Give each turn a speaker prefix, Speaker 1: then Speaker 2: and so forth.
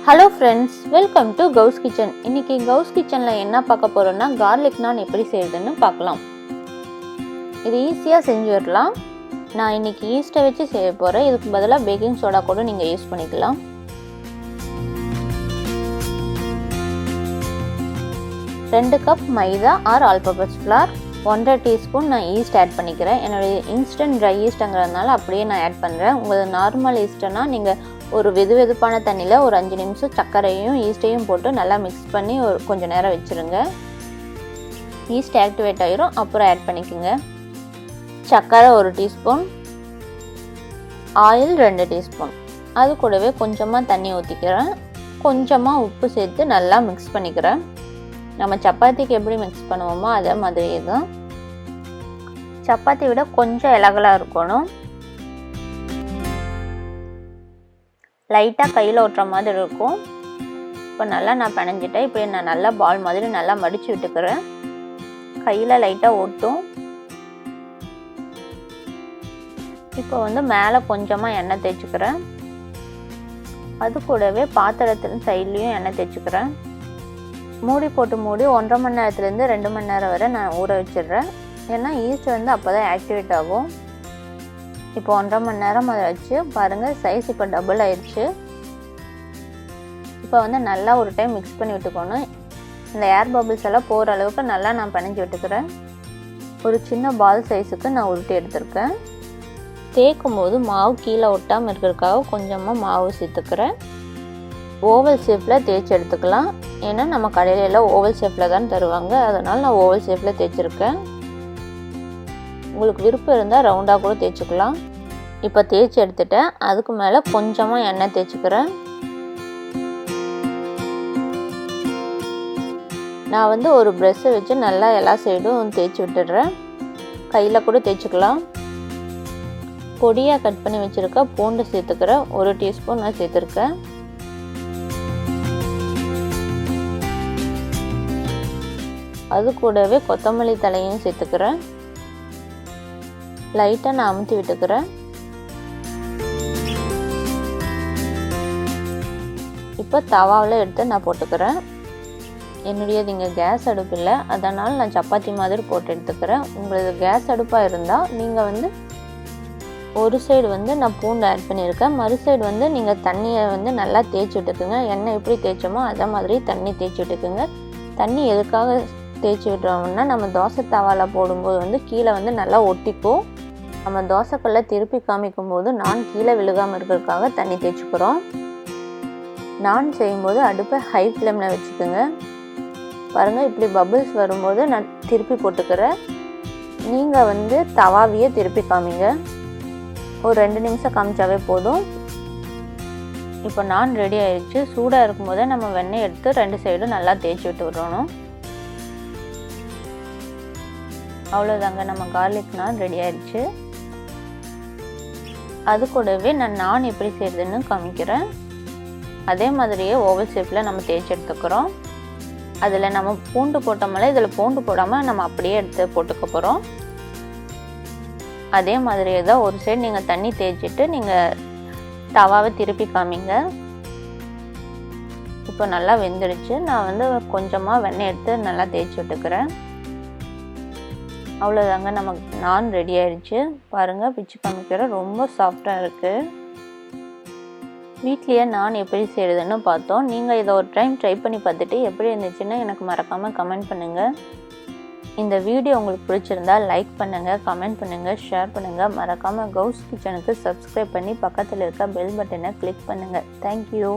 Speaker 1: Hello friends, welcome to கவுஸ் kitchen. இன்னைக்கு கவுஸ் கிச்சனில் என்ன பார்க்க போகிறோன்னா கார்லிக் நான் எப்படி செய்யுதுன்னு பார்க்கலாம். இது ஈஸியாக செஞ்சிடலாம். நான் இன்னைக்கு ஈஸ்ட்டை வச்சு செய்ய போகிறேன். இதுக்கு பதிலாக பேக்கிங் சோடா கூட நீங்கள் யூஸ் பண்ணிக்கலாம். ரெண்டு cup maida are all purpose flower, 1.5 teaspoon நான் ஈஸ்ட் ஆட் பண்ணிக்கிறேன். என்னுடைய இன்ஸ்டன்ட் ட்ரை ஈஸ்ட்டுங்கிறதுனால அப்படியே நான் ஆட் பண்ணுறேன். உங்களது நார்மல் ஈஸ்ட்டுனா நீங்கள் ஒரு வெதுவெதுப்பான தண்ணியில் ஒரு 5 நிமிஷம் சர்க்கரையும் ஈஸ்ட்டையும் போட்டு நல்லா மிக்ஸ் பண்ணி கொஞ்சம் நேரம் வச்சுருங்க. ஈஸ்ட் ஆக்டிவேட் ஆகிரும், அப்புறம் ஆட் பண்ணிக்கோங்க. சர்க்கரை 1 டீஸ்பூன், ஆயில் 2 டீஸ்பூன், அது கூடவே கொஞ்சமாக தண்ணி ஊற்றிக்கிறேன். கொஞ்சமாக உப்பு சேர்த்து நல்லா மிக்ஸ் பண்ணிக்கிறேன். நம்ம சப்பாத்திக்கு எப்படி மிக்ஸ் பண்ணுவோமோ அதே மாதிரியே தான். சப்பாத்தி விட கொஞ்சம் இலகலாக இருக்கணும். லைட்டாக கையில் ஓட்டுற மாதிரி இருக்கும். இப்போ நல்லா நான் பிணைஞ்சிட்டேன். இப்போ நான் நல்லா பால் மாதிரி நல்லா மடித்து விட்டுக்கிறேன். கையில் லைட்டாக ஓட்டும். இப்போ மேலே கொஞ்சமாக எண்ணெய் தேய்ச்சிக்கிறேன். அது கூடவே பாத்திரத்தின் சைட்லேயும் எண்ணெய் தேய்ச்சிக்கிறேன். மூடி போட்டு மூடி 1.5 மணி நேரத்துலேருந்து 2 மணி நேரம் வரை நான் ஊற வச்சிடுறேன். ஏன்னா ஈஸ்ட் அப்போ தான் ஆக்டிவேட் ஆகும். இப்போ 1.5 மணி நேரம் அதை வச்சு பாருங்கள், சைஸ் இப்போ டபுள் ஆயிடுச்சு. இப்போ நல்லா ஒரு டைம் மிக்ஸ் பண்ணி விட்டுக்கணும். இந்த ஏர் பபிள்ஸ் எல்லாம் போகிற அளவுக்கு நல்லா நான் பிணைஞ்சி விட்டுக்கிறேன். ஒரு சின்ன பால் சைஸுக்கு நான் உருட்டி எடுத்துருக்கேன். தேய்க்கும் போது மாவு கீழே ஒட்டாமல் இருக்கிறதுக்காக கொஞ்சமாக மாவு சேர்த்துக்கிறேன். ஓவல் ஷேப்பில் தேய்ச்சி எடுத்துக்கலாம். ஏன்னா நம்ம கடையில எல்லாம் ஓவல் ஷேப்பில் தான் தருவாங்க, அதனால் நான் ஓவல் ஷேப்பில் தேய்ச்சிருக்கேன். உங்களுக்கு விருப்பம் இருந்தால் ரவுண்டாக கூட தேய்ச்சிக்கலாம். இப்போ தேய்ச்சி எடுத்துட்டேன். அதுக்கு மேலே கொஞ்சமாக எண்ணெய் தேய்ச்சிக்கிறேன். நான் ஒரு ப்ரெஷ்ஷை வச்சு நல்லா எல்லா சைடும் தேய்ச்சி விட்டுடுறேன். கையில் கூட தேய்ச்சிக்கலாம். பொடியாக கட் பண்ணி வச்சுருக்க பூண்டு சேர்த்துக்கிறேன். 1 டீஸ்பூன் நான் சேர்த்துருக்கேன். அது கூடவே கொத்தமல்லி தலையும் சேர்த்துக்கிறேன். லைட்டாக நான் அமுத்தி விட்டுக்கிறேன். இப்போ தவாவில் எடுத்து நான் போட்டுக்கிறேன். என்னுடையது இங்கே கேஸ் அடுப்பு இல்லை, அதனால் நான் சப்பாத்தி மாதிரி போட்டு எடுத்துக்கிறேன். உங்களுக்கு கேஸ் அடுப்பாக இருந்தால் நீங்கள் ஒரு சைடு நான் பூண்டு ஆட் பண்ணியிருக்கேன். மறு சைடு நீங்கள் தண்ணியை நல்லா தேய்ச்சி விட்டுக்குங்க. எண்ணெய் எப்படி தேய்ச்சோமோ அதே மாதிரி தண்ணி தேய்ச்சி விட்டுக்குங்க. தண்ணி எதுக்காக தேய்ச்சி விட்டுறோம்னா, நம்ம தோசை தவாவில் போடும்போது கீழே நல்லா ஒட்டிக்கும். நம்ம தோசைக்கல்ல திருப்பி காமிக்கும் போது நான் கீழே விழுகாமல் இருக்கிறதுக்காக தண்ணி தேய்ச்சிக்கிறோம். நான் செய்யும்போது அடுப்பை ஹை ஃப்ளேமில் வச்சுக்கோங்க. பாருங்கள், இப்படி பபிள்ஸ் வரும்போது நான் திருப்பி போட்டுக்கிறேன். நீங்கள் தவாவியே திருப்பி காமிங்க. ஒரு 2 நிமிஷம் காமிச்சாவே போதும். இப்போ நான் ரெடி ஆயிடுச்சு. சூடாக இருக்கும்போதே நம்ம வெண்ணெய் எடுத்து 2 சைடும் நல்லா தேய்ச்சி விட்டு விடணும். அவ்வளோதாங்க, நம்ம கார்லிக் நான் ரெடி ஆயிடுச்சு. அது கூடவே நான் எப்படி செய்கிறதுன்னு காமிக்கிறேன். அதே மாதிரியே ஓவல் ஷேப்பில் நம்ம தேய்ச்சி எடுத்துக்கிறோம். அதில் நம்ம பூண்டு போட்டோம்ல, இதில் பூண்டு போடாமல் நம்ம அப்படியே எடுத்து போட்டுக்க போகிறோம். அதே மாதிரியே தான் ஒரு சைடு நீங்கள் தண்ணி தேய்ச்சிட்டு நீங்கள் தவாவை திருப்பி காமிங்க. இப்போ நல்லா வெந்துடுச்சு. நான் கொஞ்சமாக வெண்ணெய் எடுத்து நல்லா தேய்ச்சி விட்டுக்கிறேன். அவ்வளோதாங்க, நமக்கு நான் ரெடி ஆயிடுச்சு. பாருங்கள், பிச்சு காமிக்கிறேன். ரொம்ப சாஃப்டாக இருக்குது. வீட்லேயே நான் எப்படி செய்கிறதுன்னு பார்த்தோம். நீங்கள் இதை ஒரு டைம் ட்ரை பண்ணி பார்த்துட்டு எப்படி இருந்துச்சுன்னு எனக்கு மறக்காமல் கமெண்ட் பண்ணுங்கள். இந்த வீடியோ உங்களுக்கு பிடிச்சிருந்தா லைக் பண்ணுங்கள், கமெண்ட் பண்ணுங்கள், ஷேர் பண்ணுங்கள். மறக்காமல் கவுஸ் கிச்சனுக்கு சப்ஸ்கிரைப் பண்ணி பக்கத்தில் இருக்க பெல் பட்டனை கிளிக் பண்ணுங்கள். தேங்க்யூ.